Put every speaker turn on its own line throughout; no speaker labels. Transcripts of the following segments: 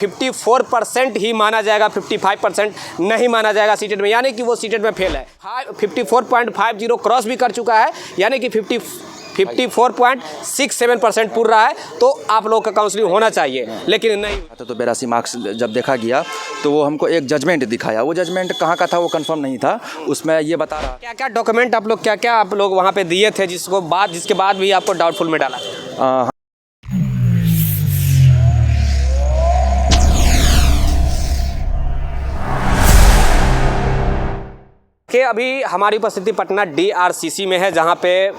54% ही माना जाएगा, 55% नहीं माना जाएगा सीटेट में, यानी कि वो सीटेट में फेल है। 54.50 क्रॉस भी कर चुका है, यानी कि 54.67% पूर रहा है, तो आप लोग का काउंसलिंग होना चाहिए, लेकिन नहीं।
तो 82 मार्क्स जब देखा गया तो वो हमको एक जजमेंट दिखाया, वो जजमेंट कहाँ का था वो कंफर्म नहीं था, उसमें ये बता रहा
क्या क्या डॉक्यूमेंट आप लोग क्या वहाँ पे दिए थे जिसके बाद भी आपको डाउटफुल में डाला? कि अभी हमारी उपस्थिति पटना DRCC में है, जहां पे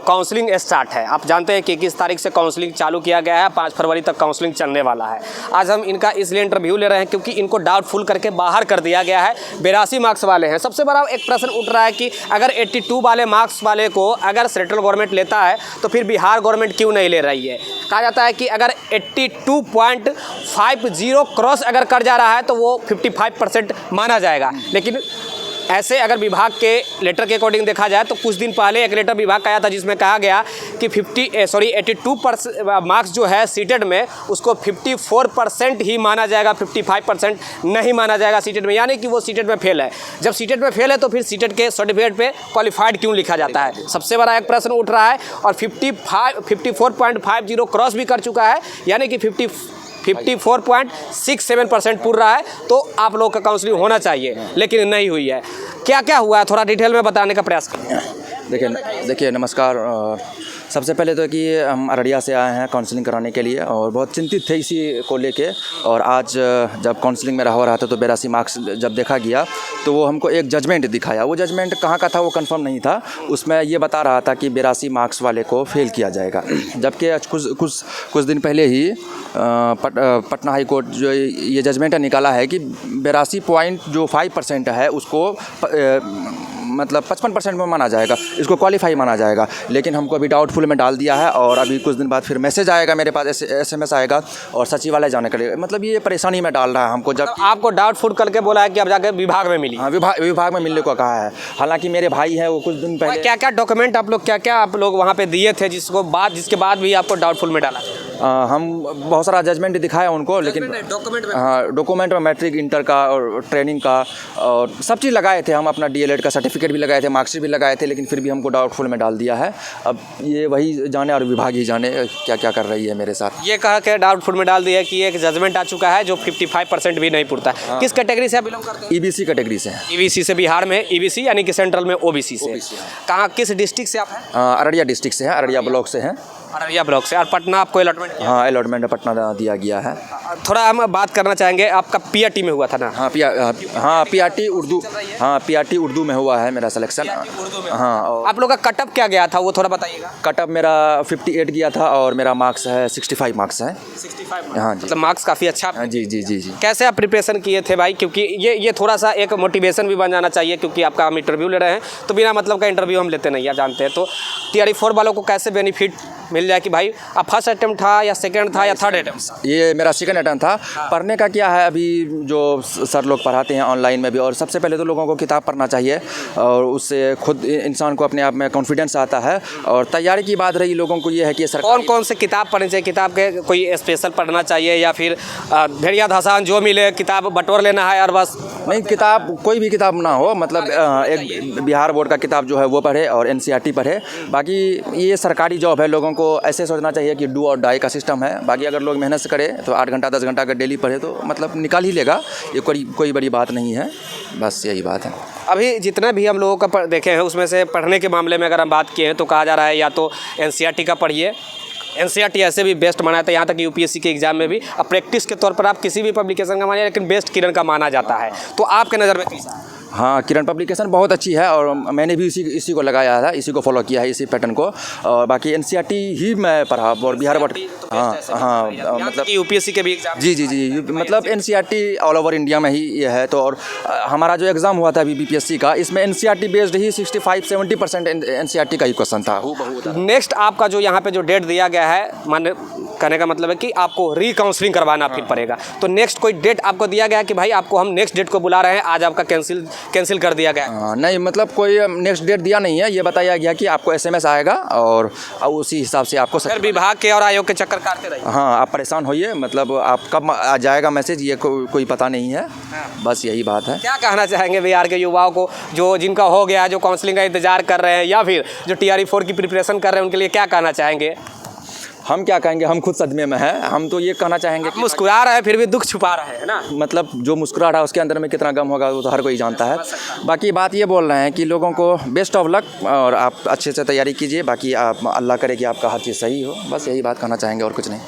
काउंसलिंग स्टार्ट है। आप जानते हैं कि 21 तारीख से काउंसलिंग चालू किया गया है, 5 फरवरी तक काउंसलिंग चलने वाला है। आज हम इनका इसलिए इंटरव्यू ले रहे हैं क्योंकि इनको डाउटफुल करके बाहर कर दिया गया है। 82 मार्क्स वाले हैं। सबसे बड़ा एक प्रश्न उठ रहा है कि अगर 82 वाले मार्क्स वाले को अगर सेंट्रल गवर्नमेंट लेता है तो फिर बिहार गवर्नमेंट क्यों नहीं ले रही है? कहा जाता है कि अगर 82.50 क्रॉस अगर कर जा रहा है तो वो 55% माना जाएगा, लेकिन ऐसे अगर विभाग के लेटर के अकॉर्डिंग देखा जाए तो कुछ दिन पहले एक लेटर विभाग का आया था जिसमें कहा गया कि 82% मार्क्स जो है सीटेट में उसको 54% ही माना जाएगा, 55% नहीं माना जाएगा सीटेट में, यानी कि वो सीटेट में फेल है। जब सीटेट में फेल है तो फिर सीटेट के सर्टिफिकेट पे क्वालिफाइड क्यों लिखा जाता है? सबसे बड़ा एक प्रश्न उठ रहा है। और 54.50 क्रॉस भी कर चुका है, यानी कि 54.67% पूर रहा है, तो आप लोग का काउंसलिंग होना चाहिए, लेकिन नहीं हुई है। क्या क्या हुआ है थोड़ा डिटेल में बताने का प्रयास करें।
देखिए नमस्कार। सबसे पहले तो कि हम अररिया से आए हैं काउंसलिंग कराने के लिए और बहुत चिंतित थे इसी को लेके। और आज जब काउंसलिंग में हो रहा था तो 82 मार्क्स जब देखा गया तो वो हमको एक जजमेंट दिखाया, वो जजमेंट कहाँ का था वो कंफर्म नहीं था, उसमें ये बता रहा था कि 82 मार्क्स वाले को फेल किया जाएगा। जबकि कुछ दिन पहले ही पटना हाई कोर्ट जो ये जजमेंट निकाला है कि 82.5% है उसको मतलब 55% में माना जाएगा, इसको क्वालिफाई माना जाएगा। लेकिन हमको अभी डाउटफुल में डाल दिया है और अभी कुछ दिन बाद फिर मैसेज आएगा मेरे पास, SMS आएगा और सचिवालय जाने के लिए, मतलब ये परेशानी में डाल रहा है हमको। जब
आपको डाउटफुल करके बोला है कि अब जाके विभाग में मिली?
हाँ, विभाग में मिलने को कहा है। हालांकि मेरे भाई हैं वो कुछ दिन पहले
क्या क्या डॉक्यूमेंट आप लोग वहाँ पे दिए थे जिसके बाद भी आपको डाउटफुल में डाला?
हम बहुत सारा जजमेंट दिखाया उनको, लेकिन डॉक्यूमेंट में मैट्रिक इंटर का और ट्रेनिंग का और सब चीज़ लगाए थे हम, अपना DLED का सर्टिफिकेट भी लगाए थे, मार्कशीट भी लगाए थे, लेकिन फिर भी हमको डाउटफुल में डाल दिया है। अब ये वही जाने और विभाग ही जाने क्या क्या कर रही है मेरे साथ।
ये कहा कि डाउटफुल में डाल दिया है कि एक जजमेंट आ चुका है जो 55% भी नहीं पूरता है। हाँ। किस कैटेगरी से आप बिलोंग करते हैं?
EBC कैटेगरी से।
EBC से बिहार में EBC, यानी कि सेंट्रल में OBC से। कहाँ किस डिस्ट्रिक्ट से आप हैं?
अररिया डिस्ट्रिक्ट से हैं, अररिया ब्लॉक से हैं।
अररिया ब्लॉक से। और पटना आपको अलॉटमेंट?
हाँ, अलॉटमेंट पटना दिया गया है।
थोड़ा हम बात करना चाहेंगे, आपका PRT में हुआ था ना?
हाँ, PRT उर्दू, हाँ PRT उर्दू में हुआ है मेरा सिलेक्शन। हाँ।
आप लोग का कटअप क्या गया था वो थोड़ा बताइएगा।
कटअप मेरा 58 गया था और मेरा मार्क्स है 65 मार्क्स है।
65?
हाँ जी।
मतलब मार्क्स काफ़ी अच्छा।
जी जी जी जी।
कैसे आप प्रिपरेशन किए थे भाई? क्योंकि ये थोड़ा सा एक मोटिवेशन भी बन जाना चाहिए, क्योंकि आपका हम इंटरव्यू ले रहे हैं तो बिना मतलब का इंटरव्यू हम लेते नहीं, आप जानते हैं। तो TRE-4 वालों को कैसे बेनिफिट मिल जाए कि भाई आप फर्स्ट अटेम्प्ट था या सेकंड था या थर्ड अटेम्प्ट?
ये मेरा सेकंड अटेम्प्ट था। हाँ। पढ़ने का क्या है, अभी जो सर लोग पढ़ाते हैं ऑनलाइन में भी, और सबसे पहले तो लोगों को किताब पढ़ना चाहिए और उससे खुद इंसान को अपने आप में कॉन्फिडेंस आता है। और तैयारी की बात रही लोगों को, ये है कि सर
कौन से किताब पढ़नी चाहिए? किताब के कोई स्पेशल पढ़ना चाहिए या फिर भेड़िया धसान जो मिले किताब बटोर लेना है और बस?
नहीं, किताब कोई भी किताब ना हो, मतलब एक बिहार बोर्ड का किताब जो है वो पढ़े और NCERT पढ़े। बाकी ये सरकारी जॉब है, लोगों को ऐसे सोचना चाहिए कि डू और डाई का सिस्टम है। बाकी अगर लोग मेहनत से करें तो 8 घंटा 10 घंटा अगर डेली पढ़े तो मतलब निकाल ही लेगा, ये कोई बड़ी बात नहीं है, बस यही बात है।
अभी जितना भी हम लोगों का देखे हैं उसमें से पढ़ने के मामले में अगर हम बात किए हैं तो कहा जा रहा है या तो NCERT का पढ़िए। NCERT ऐसे भी बेस्ट माना जाता है, यहाँ तक कि UPSC के एग्जाम में भी। अब प्रैक्टिस के तौर पर आप किसी भी पब्लिकेशन का मानिए, लेकिन बेस्ट किरण का माना जाता है। तो आपके नज़र में कैसा है?
हाँ, किरण पब्लिकेशन बहुत अच्छी है और मैंने भी इसी को लगाया था, इसी को फॉलो किया है, इसी पैटर्न को। और बाकी NCERT ही मैं पढ़ा और बिहार बोर्ड। हाँ, मतलब
UPSC के भी एग्जाम।
जी, मतलब NCERT ऑल ओवर इंडिया में ही ये है। तो और हमारा जो एग्ज़ाम हुआ था अभी BPSC का, इसमें NCERT बेस्ड ही 65-70% NCERT का ही क्वेश्चन था।
नेक्स्ट आपका जो यहाँ पे जो डेट दिया गया है, माने कहने का मतलब है कि आपको रीकाउंसलिंग करवाना फिर पड़ेगा। तो नेक्स्ट कोई डेट आपको दिया गया कि भाई आपको हम नेक्स्ट डेट को बुला रहे हैं, आज आपका कैंसिल कर दिया गया?
नहीं, मतलब कोई नेक्स्ट डेट दिया नहीं है, ये बताया गया कि आपको SMS आएगा और उसी हिसाब से आपको
सर विभाग के और आयोग के चक्कर काटते रहिए।
हाँ, आप परेशान होइए, मतलब आप कब आ जाएगा मैसेज ये कोई पता नहीं है। बस यही बात है।
क्या कहना चाहेंगे बिहार के युवाओं को जो जिनका हो गया, जो काउंसलिंग का इंतजार कर रहे हैं या फिर जो TRE-4 की प्रिपरेशन कर रहे हैं, उनके लिए क्या कहना चाहेंगे?
हम क्या कहेंगे, हम खुद सदमे में हैं। हम तो ये कहना चाहेंगे कि
मुस्कुरा रहे हैं फिर भी दुख छुपा रहे हैं ना,
मतलब जो मुस्कुरा रहा है उसके अंदर में कितना गम होगा वो तो हर कोई जानता है। बाकी बात ये बोल रहे हैं कि लोगों को बेस्ट ऑफ लक और आप अच्छे से तैयारी कीजिए। बाकी आप अल्लाह करे कि आपका हर चीज़ सही हो, बस यही बात कहना चाहेंगे और कुछ नहीं।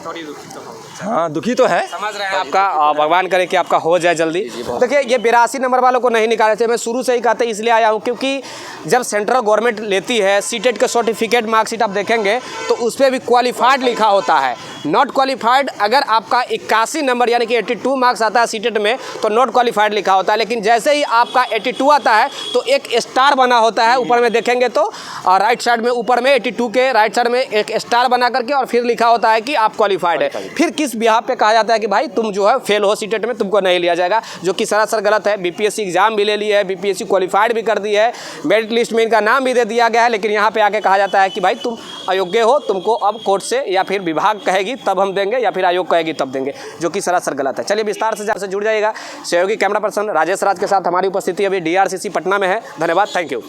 थोड़ी दुखी तो हो।
हाँ, दुखी तो है,
समझ रहे हैं आपका, भगवान करे कि आपका हो जाए जल्दी। देखिए ये 82 नंबर वालों को नहीं निकाले थे, मैं शुरू से ही कहते इसलिए आया हूँ क्योंकि जब सेंट्रल गवर्नमेंट लेती है सीटेट का सर्टिफिकेट मार्कशीट आप देखेंगे तो उस पर भी क्वालिफाइड लिखा होता है, नॉट क्वालिफाइड। अगर आपका 81 नंबर यानी कि 82 मार्क्स आता है सीटेट में तो नॉट क्वालिफाइड लिखा होता है, लेकिन जैसे ही आपका 82 आता है तो एक स्टार बना होता है ऊपर में देखेंगे तो, और राइट साइड में ऊपर में 82 के राइट साइड में एक स्टार बना करके और फिर लिखा होता है कि आप क्वालिफाइड है। फिर किस बिहाफ पे कहा जाता है कि भाई तुम जो है फेल हो सीटेट में, तुमको नहीं लिया जाएगा, जो कि सरासर गलत है। BPSC एग्जाम भी ले ली है, BPSC क्वालिफाइड भी कर दी है, मेरिट लिस्ट में इनका नाम भी दे दिया गया है, लेकिन यहाँ पे आके कहा जाता है कि भाई तुम अयोग्य हो, तुमको अब कोर्ट से या फिर विभाग कहेगी तब हम देंगे या फिर आयोग कहेगी तब देंगे, जो कि सरासर गलत है। चलिए विस्तार से जुड़ जाइएगा। सहयोगी कैमरा पर्सन राजेश राज के साथ हमारी उपस्थिति अभी DRCC पटना में है। धन्यवाद, थैंक यू।